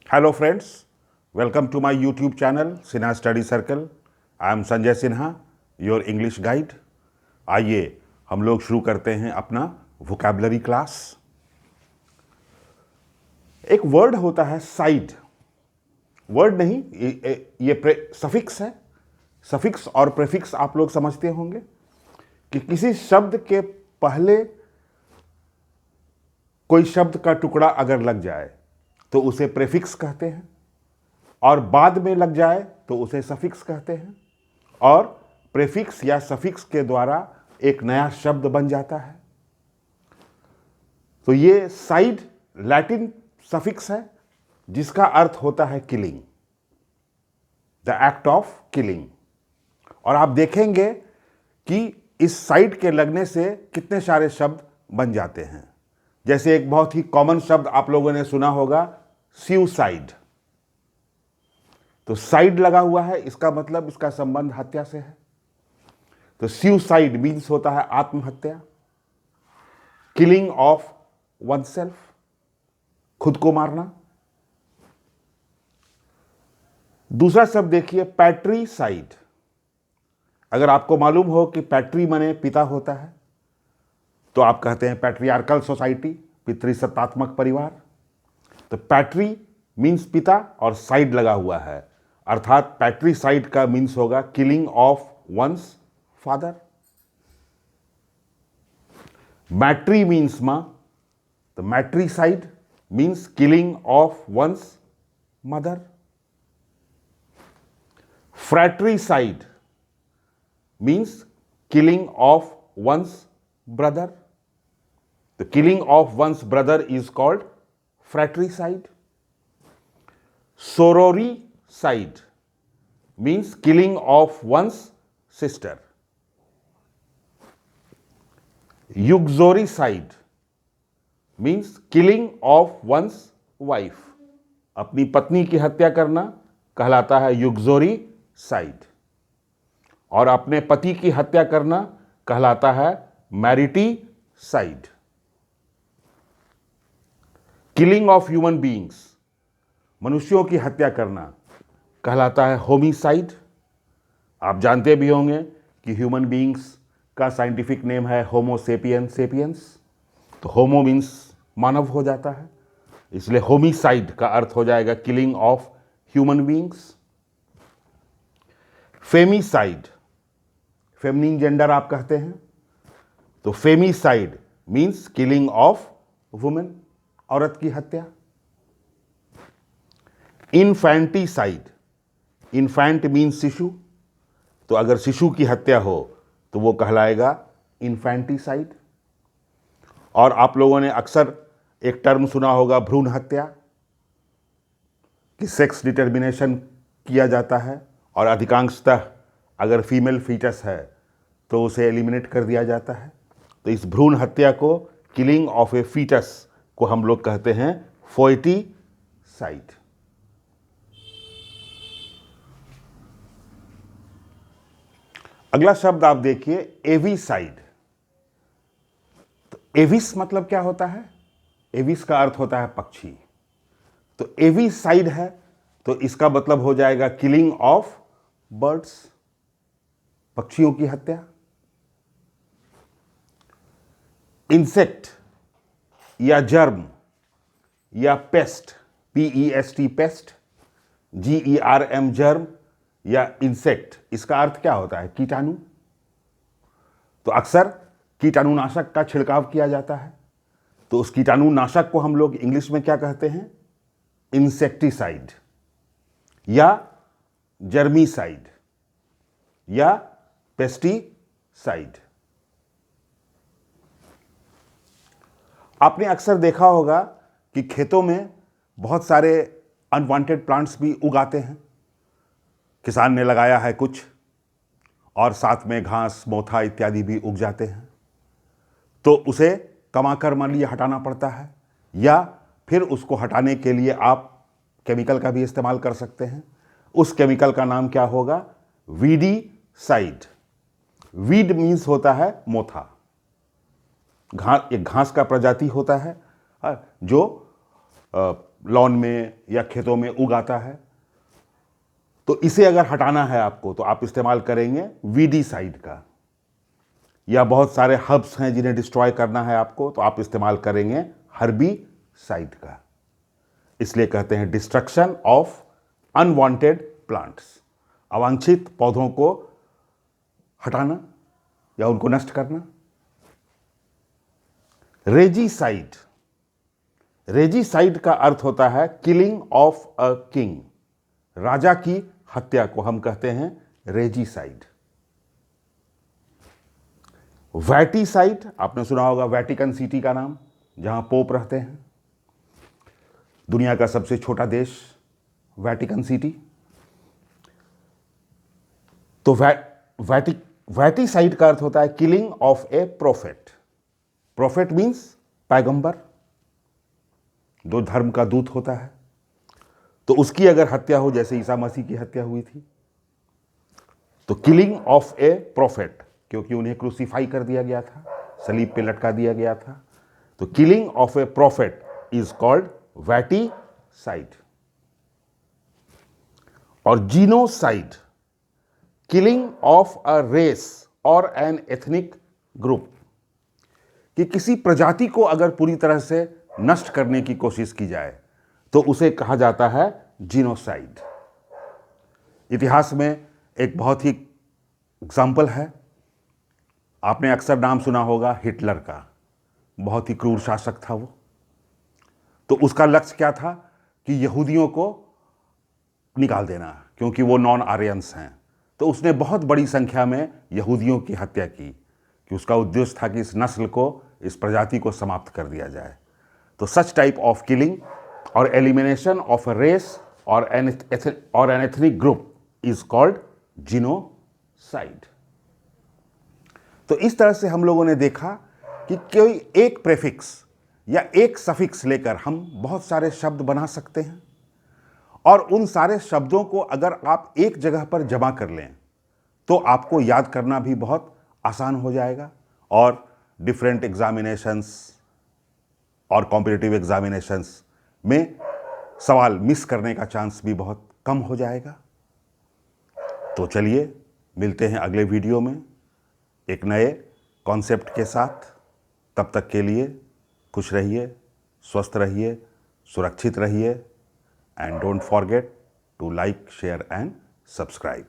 Hello friends, welcome to my YouTube channel Sinha Study Circle. I am Sanjay Sinha, your English guide. आइए हम लोग शुरू करते हैं अपना वोकैबुलरी क्लास। एक वर्ड होता है साइड। वर्ड नहीं, ये सफिक्स है। सफिक्स और प्रेफिक्स आप लोग समझते होंगे कि किसी शब्द के पहले कोई शब्द का टुकड़ा अगर लग जाए तो उसे प्रेफिक्स कहते हैं, और बाद में लग जाए तो उसे सफिक्स कहते हैं, और प्रेफिक्स या सफिक्स के द्वारा एक नया शब्द बन जाता है। तो ये साइड लैटिन सफिक्स है जिसका अर्थ होता है killing, the act of killing. और आप देखेंगे कि इस साइड के लगने से कितने सारे शब्द बन जाते हैं। जैसे एक बहुत ही कॉमन शब्द आप लोगों ने सुना होगा, सुसाइड। तो साइड लगा हुआ है, इसका मतलब इसका संबंध हत्या से है। तो सुसाइड मीन्स होता है आत्महत्या, किलिंग ऑफ वन सेल्फ, खुद को मारना। दूसरा शब्द देखिए, पैट्रीसाइड। अगर आपको मालूम हो कि पैट्री माने पिता होता है तो आप कहते हैं पैट्रियार्कल सोसाइटी, पितृसत्तात्मक परिवार। तो पैट्री मीन्स पिता और साइड लगा हुआ है, अर्थात पैट्रीसाइड का मीन्स होगा killing of one's father. Matri means मां, तो matricide means killing of one's mother. Fratricide means killing of one's brother. The killing of one's brother is called fratricide. Sororicide means killing of one's sister. Uxoricide means killing of one's wife. अपनी पत्नी की हत्या करना कहलाता है युक्सोरीसाइड, और अपने पति की हत्या करना कहलाता है मैरिटीसाइड। किलिंग ऑफ ह्यूमन बीइंग्स, मनुष्यों की हत्या करना कहलाता है होमिसाइड। आप जानते भी होंगे कि ह्यूमन बीइंग्स का साइंटिफिक नेम है होमो सेपियंस सेपियंस। तो होमो मीन्स मानव हो जाता है, इसलिए होमिसाइड का अर्थ हो जाएगा killing of human beings. Femicide, feminine gender आप कहते हैं, तो femicide means killing of women, औरत की हत्या। इन्फैंटिसाइड, इन्फैंट मीन्स शिशु, तो अगर शिशु की हत्या हो तो वो कहलाएगा इन्फैंटिसाइड। और आप लोगों ने अक्सर एक टर्म सुना होगा भ्रूण हत्या, कि सेक्स डिटर्मिनेशन किया जाता है और अधिकांशतः अगर फीमेल फीटस है तो उसे एलिमिनेट कर दिया जाता है। तो इस भ्रूण हत्या को, किलिंग ऑफ ए फीटस को हम लोग कहते हैं फोएटिसाइड। अगला शब्द आप देखिए, एविसाइड। तो एविस मतलब क्या होता है? एविस का अर्थ होता है पक्षी। तो एविसाइड है तो इसका मतलब हो जाएगा किलिंग ऑफ बर्ड्स, पक्षियों की हत्या। इंसेक्ट या जर्म या paste, PEST paste, GERM germ या इंसेक्ट, इसका अर्थ क्या होता है? कीटाणु। तो अक्सर कीटाणुनाशक का छिड़काव किया जाता है, तो उस कीटाणुनाशक को हम लोग इंग्लिश में क्या कहते हैं? इंसेक्टिसाइड या जर्मीसाइड या पेस्टिसाइड। आपने अक्सर देखा होगा कि खेतों में बहुत सारे अनवांटेड प्लांट्स भी उगाते हैं। किसान ने लगाया है कुछ, और साथ में घास, मोथा इत्यादि भी उग जाते हैं, तो उसे कमाकर मान लीजिए हटाना पड़ता है, या फिर उसको हटाने के लिए आप केमिकल का भी इस्तेमाल कर सकते हैं। उस केमिकल का नाम क्या होगा? वीडीसाइड। वीड मीन्स होता है मोथा, एक घास का प्रजाति होता है जो लॉन में या खेतों में उगाता है। तो इसे अगर हटाना है आपको तो आप इस्तेमाल करेंगे वीडीसाइड का। या बहुत सारे हर्ब्स हैं जिन्हें डिस्ट्रॉय करना है आपको तो आप इस्तेमाल करेंगे हर्बीसाइड का। इसलिए कहते हैं डिस्ट्रक्शन ऑफ अनवांटेड प्लांट्स, अवांछित पौधों को हटाना या उनको नष्ट करना। रेजीसाइड, रेजीसाइड का अर्थ होता है किलिंग ऑफ अ किंग, राजा की हत्या को हम कहते हैं रेजीसाइड। वैटीसाइड, आपने सुना होगा वेटिकन सिटी का नाम, जहां पोप रहते हैं, दुनिया का सबसे छोटा देश वेटिकन सिटी। तो वैटीसाइड का अर्थ होता है killing of a prophet. Prophet means पैगंबर, जो धर्म का दूत होता है। तो उसकी अगर हत्या हो, जैसे ईसा मसीह की हत्या हुई थी, तो किलिंग ऑफ ए प्रोफेट, क्योंकि उन्हें क्रूसीफाई कर दिया गया था, सलीब पे लटका दिया गया था। तो killing of a prophet is called vaticide. और genocide, killing of a race और एन एथनिक ग्रुप, कि किसी प्रजाति को अगर पूरी तरह से नष्ट करने की कोशिश की जाए तो उसे कहा जाता है जीनोसाइड। इतिहास में एक बहुत ही एग्जाम्पल है, आपने अक्सर नाम सुना होगा हिटलर का। बहुत ही क्रूर शासक था वो। तो उसका लक्ष्य क्या था कि यहूदियों को निकाल देना, क्योंकि वो नॉन आर्यंस हैं। तो उसने बहुत बड़ी संख्या में यहूदियों की हत्या की, कि उसका उद्देश्य था कि इस नस्ल को, इस प्रजाति को समाप्त कर दिया जाए। तो सच टाइप ऑफ किलिंग और एलिमिनेशन ऑफ अ रेस और an ethnic group is called genocide. तो इस तरह से हम लोगों ने देखा कि कोई एक प्रेफिक्स या एक सफिक्स लेकर हम बहुत सारे शब्द बना सकते हैं, और उन सारे शब्दों को अगर आप एक जगह पर जमा कर लें तो आपको याद करना भी बहुत आसान हो जाएगा, और डिफरेंट एग्जामिनेशंस और कॉम्पिटिटिव एग्जामिनेशंस में सवाल मिस करने का चांस भी बहुत कम हो जाएगा। तो चलिए मिलते हैं अगले वीडियो में एक नए कॉन्सेप्ट के साथ। तब तक के लिए खुश रहिए, स्वस्थ रहिए, सुरक्षित रहिए, and don't forget to like, share and subscribe.